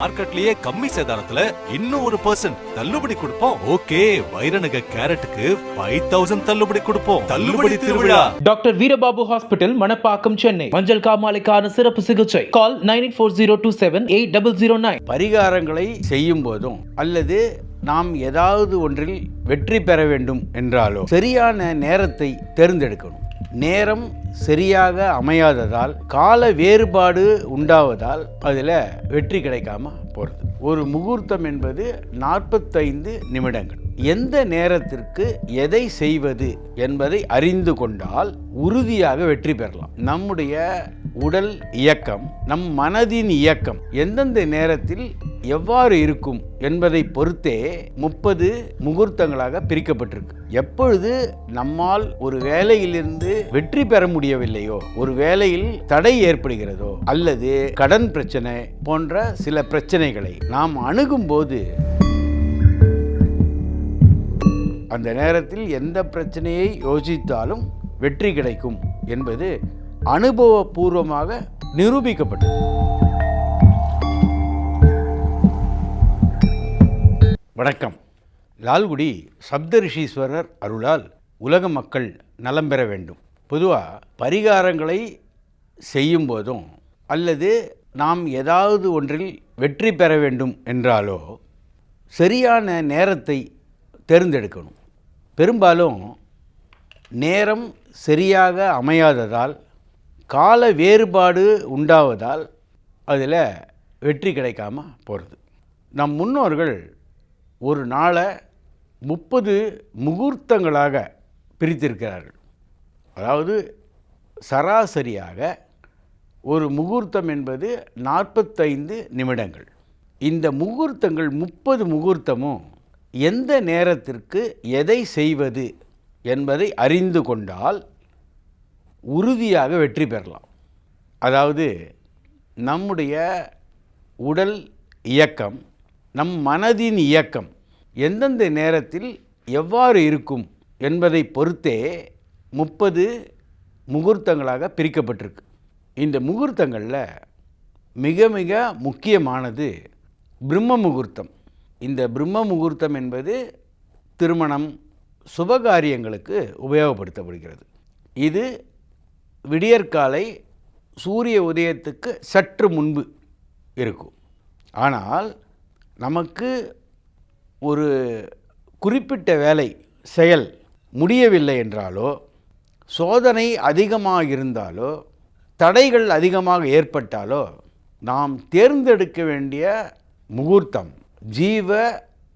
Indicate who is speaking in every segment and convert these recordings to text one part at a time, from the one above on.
Speaker 1: மார்க்கெட்லயே கம்மி சேதாரத்துல இன்னும் 1% தள்ளுபடி கொடுப்போம். ஓகே, வைரநக கேரட்டுக்கு 5000 தள்ளுபடி கொடுப்போம். தள்ளுபடி திருவிழா.
Speaker 2: Doctor Veerababu hospital, Manapakkam, Chennai. மஞ்சள் காமாலைக்கான சிறப்பு சிகிச்சை. கால் 9840278009.
Speaker 3: பரிகாரங்களை செய்யும் போதும் அல்லது நாம் ஏதாவது ஒன்றில் வெற்றி பெற வேண்டும் என்றாலோ சரியான நேரத்தை தேர்ந்தெடுக்கணும். நேரம் சரியாக அமையாததால், கால வேறுபாடு உண்டாவதால் அதில் வெற்றி கிடைக்காம போகிறது. ஒரு முகூர்த்தம் என்பது 45 நிமிடங்கள். எந்த நேரத்திற்கு எதை செய்வது என்பதை அறிந்து கொண்டால் உறுதியாக வெற்றி பெறலாம். நம்முடைய உடல் இயக்கம், நம் மனதின் இயக்கம் எந்தெந்த நேரத்தில் எவ்வாறு இருக்கும் என்பதை பொறுத்தே 30 முகூர்த்தங்களாக பிரிக்கப்பட்டிருக்கு. எப்பொழுது நம்மால் ஒரு வேலையிலிருந்து வெற்றி பெற முடியவில்லையோ, ஒரு வேலையில் தடை ஏற்படுகிறதோ, அல்லது கடன் பிரச்சனை போன்ற சில பிரச்சனைகளை நாம் அணுகும் போது அந்த நேரத்தில் எந்த பிரச்சனையை யோசித்தாலும் வெற்றி கிடைக்கும் என்பது அனுபவபூர்வமாக நிரூபிக்கப்பட்டது. வணக்கம். லால்குடி சப்தரிஷீஸ்வரர் அருளால் உலக மக்கள் நலம் பெற வேண்டும். பொதுவாக பரிகாரங்களை செய்யும் போதும் அல்லது நாம் ஏதாவது ஒன்றில் வெற்றி பெற வேண்டும் என்றாலோ சரியான நேரத்தை தேர்ந்தெடுக்கணும். பெரும்பாலும் நேரம் சரியாக அமையாததால், கால வேறுபாடு உண்டாவதால் அதில் வெற்றி கிடைக்காம போகிறது. நம் முன்னோர்கள் ஒரு நாளை 30 முகூர்த்தங்களாக பிரித்திருக்கிறார்கள். அதாவது சராசரியாக ஒரு முகூர்த்தம் என்பது 45 நிமிடங்கள். இந்த முகூர்த்தங்கள் 30 முகூர்த்தமும் எந்த நேரத்திற்கு எதை செய்வது என்பதை அறிந்து கொண்டால் உறுதியாக வெற்றி பெறலாம். அதாவது நம்முடைய உடல் இயக்கம், நம் மனதின் இயக்கம் எந்தெந்த நேரத்தில் எவ்வாறு இருக்கும் என்பதை பொறுத்தே 30 முகூர்த்தங்களாக பிரிக்கப்பட்டிருக்கு. இந்த முகூர்த்தங்களில் மிக மிக முக்கியமானது பிரம்ம முகூர்த்தம். இந்த பிரம்ம முகூர்த்தம் என்பது திருமணம், சுபகாரியங்களுக்கு உபயோகப்படுத்தப்படுகிறது. இது விடியற்காலை சூரிய உதயத்துக்கு சற்று முன்பு இருக்கும். ஆனால் நமக்கு ஒரு குறிப்பிட்ட வேலை செயல் முடியவில்லை என்றாலோ, சோதனை அதிகமாக இருந்தாலோ, தடைகள் அதிகமாக ஏற்பட்டாலோ நாம் தேர்ந்தெடுக்க வேண்டிய முகூர்த்தம் ஜீவ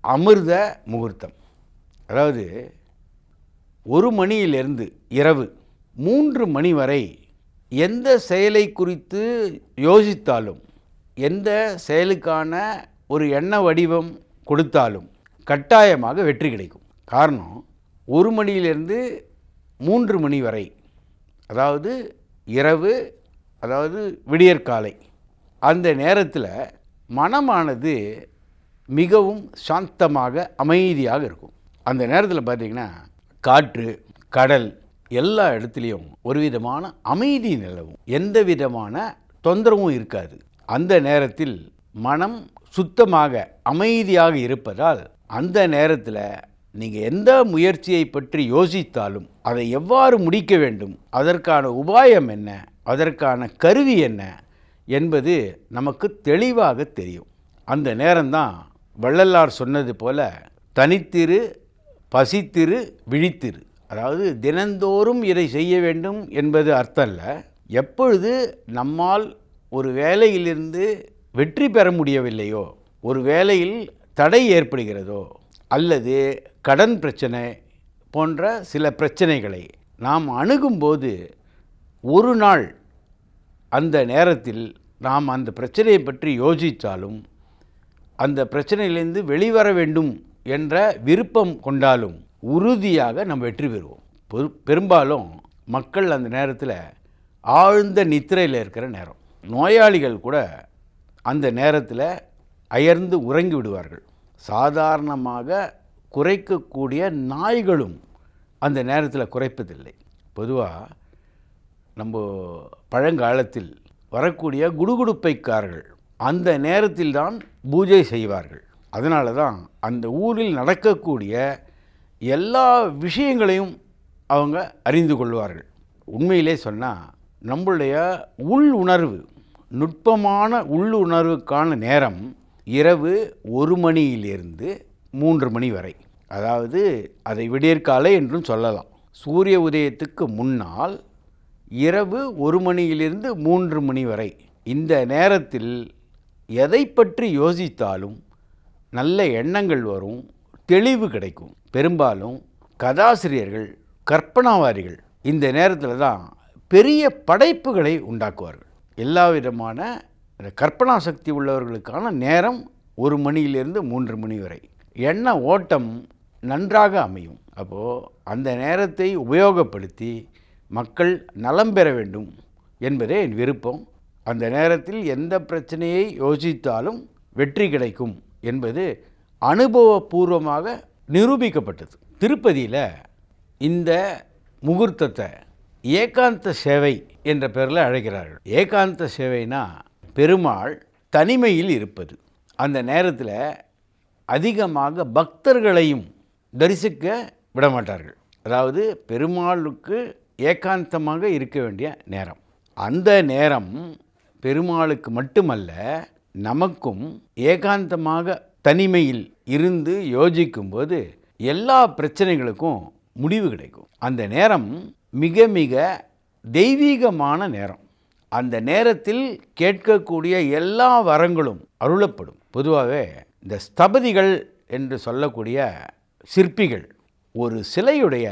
Speaker 3: அமிர்த முகூர்த்தம். அதாவது 1 மணியிலிருந்து இரவு 3 மணி வரை எந்த செயலை குறித்து யோசித்தாலும், எந்த செயலுக்கான ஒரு எண்ண வடிவம் கொடுத்தாலும் கட்டாயமாக வெற்றி கிடைக்கும். காரணம், 1 மணியிலிருந்து 3 மணி வரை, அதாவது இரவு, அதாவது விடியற்காலை, அந்த நேரத்தில் மனமானது மிகவும் சாந்தமாக அமைதியாக இருக்கும். அந்த நேரத்தில் பார்த்திங்கன்னா காற்று, கடல் எல்லா இடத்துலையும் ஒரு விதமான அமைதி நிலவும். எந்த விதமான தொந்தரவும் இருக்காது. அந்த நேரத்தில் மனம் சுத்தமாக அமைதியாக இருப்பதால் அந்த நேரத்தில் நீங்கள் எந்த முயற்சியை பற்றி யோசித்தாலும் அதை எவ்வாறு முடிக்க வேண்டும், அதற்கான உபாயம் என்ன, அதற்கான கருவி என்ன என்பது நமக்கு தெளிவாக தெரியும். அந்த நேரம்தான் வள்ளலார் சொன்னது போல தனித்திரு, பசித்திரு, விழித்திரு. அதாவது தினந்தோறும் இதை செய்ய வேண்டும் என்பது அர்த்தம் இல்லை. எப்பொழுது நம்மால் ஒரு வேலையிலிருந்து வெற்றி பெற முடியவில்லையோ, ஒரு வேலையில் தடை ஏற்படுகிறதோ, அல்லது கடன் பிரச்சனை போன்ற சில பிரச்சனைகளை நாம் அணுகும்போது ஒரு நாள் அந்த நேரத்தில் நாம் அந்த பிரச்சனையை பற்றி யோசித்தாலும், அந்த பிரச்சனையிலிருந்து வெளிவர வேண்டும் என்ற விருப்பம் கொண்டாலும் உறுதியாக நம்ம வெற்றி பெறுவோம். பெரும்பாலும் மக்கள் அந்த நேரத்தில் ஆழ்ந்த நித்திரையில் இருக்கிற நேரம். நோயாளிகள் கூட அந்த நேரத்தில் அயர்ந்து உறங்கி விடுவார்கள். சாதாரணமாக குறைக்கக்கூடிய நாய்களும் அந்த நேரத்தில் குறைப்பதில்லை. பொதுவாக நம்ம பழங்காலத்தில் வரக்கூடிய குடுகுடுப்பைக்காரர்கள் அந்த நேரத்தில் தான் பூஜை செய்வார்கள். அதனால தான் அந்த ஊரில் நடக்கக்கூடிய எல்லா விஷயங்களையும் அவங்க அறிந்து கொள்வார்கள். உண்மையிலே சொன்னால் நம்மளுடைய உள்ளுணர்வு, நுட்பமான உள்ளுணர்வுக்கான நேரம் இரவு 1 மணியிலிருந்து 3 மணி வரை. அதாவது அதை விடியற்காலை என்றும் சொல்லலாம். சூரிய உதயத்துக்கு முன்னால் இரவு 1 மணியிலிருந்து 3 மணி வரை. இந்த நேரத்தில் எதை பற்றி யோசித்தாலும் நல்ல எண்ணங்கள் வரும், தெளிவு கிடைக்கும். பெரும்பாலும் கதாசிரியர்கள், கற்பனாவாதிகள் இந்த நேரத்தில் தான் பெரிய படைப்புகளை உண்டாக்குவார்கள். எல்லா விதமான கற்பனா சக்தி உள்ளவர்களுக்கான நேரம் 1 மணியிலிருந்து 3 மணி வரை. எண்ண ஓட்டம் நன்றாக அமையும். அப்போது அந்த நேரத்தை உபயோகப்படுத்தி மக்கள் நலம் பெற வேண்டும் என்பதே என் விருப்பம். அந்த நேரத்தில் எந்த பிரச்சனையை யோசித்தாலும் வெற்றி கிடைக்கும் என்பது அனுபவபூர்வமாக நிரூபிக்கப்பட்டது. திருப்பதியில் இந்த முகூர்த்தத்தை ஏகாந்த சேவை என்ற பெயரில் அழைக்கிறார்கள். ஏகாந்த சேவைனா பெருமாள் தனிமையில் இருப்பது. அந்த நேரத்தில் அதிகமாக பக்தர்களையும் தரிசிக்க விடமாட்டார்கள். அதாவது பெருமாளுக்கு ஏகாந்தமாக இருக்க வேண்டிய நேரம். அந்த நேரம் பெருமாளுக்கு மட்டுமல்ல, நமக்கும் ஏகாந்தமாக தனிமையில் இருந்து யோசிக்கும்போது எல்லா பிரச்சனைகளுக்கும் முடிவு கிடைக்கும். அந்த நேரம் மிக மிக தெய்வீகமான நேரம். அந்த நேரத்தில் கேட்கக்கூடிய எல்லா வரங்களும் அருளப்படும். பொதுவாகவே இந்த ஸ்தபதிகள் என்று சொல்லக்கூடிய சிற்பிகள் ஒரு சிலையுடைய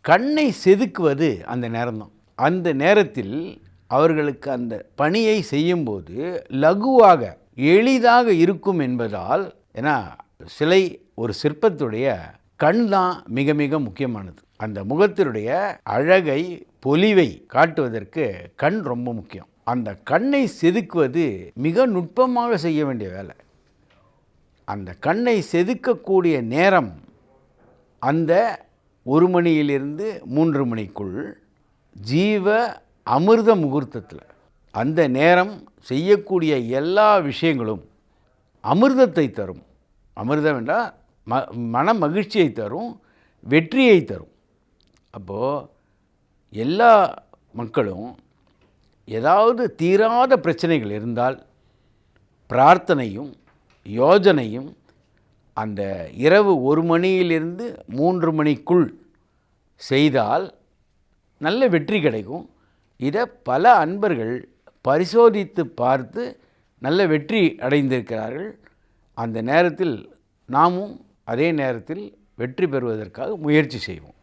Speaker 3: கண்ணை செதுக்குவது அந்த நேரம்தான். அந்த நேரத்தில் அவர்களுக்கு அந்த பணியை செய்யும்போது லகுவாக எளிதாக இருக்கும் என்பதால், ஏன்னா சிலை ஒரு சிற்பத்துடைய கண் தான் மிக மிக முக்கியமானது. அந்த முகத்தினுடைய அழகை, பொலிவை காட்டுவதற்கு கண் ரொம்ப முக்கியம். அந்த கண்ணை செதுக்குவது மிக நுட்பமாக செய்ய வேண்டிய வேலை. அந்த கண்ணை செதுக்கக்கூடிய நேரம் அந்த 1 மணியிலிருந்து 3 மணிக்குள் ஜீவ அமிர்த முகூர்த்தத்தில். அந்த நேரம் செய்யக்கூடிய எல்லா விஷயங்களும் அமிர்தத்தை தரும். அமிர்தம் என்றால் மன மகிழ்ச்சியை தரும், வெற்றியை தரும். அப்போது எல்லா மக்களும் ஏதாவது தீராத பிரச்சனைகள் இருந்தால் பிரார்த்தனையும் யோஜனையும் அந்த இரவு 1 மணியிலிருந்து 3 மணிக்குள் செய்தால் நல்ல வெற்றி கிடைக்கும். இதை பல அன்பர்கள் பரிசோதித்து பார்த்து நல்ல வெற்றி அடைந்திருக்கிறார்கள். அந்த நேரத்தில் நாமும் அதே நேரத்தில் வெற்றி பெறுவதற்காக முயற்சி செய்வோம்.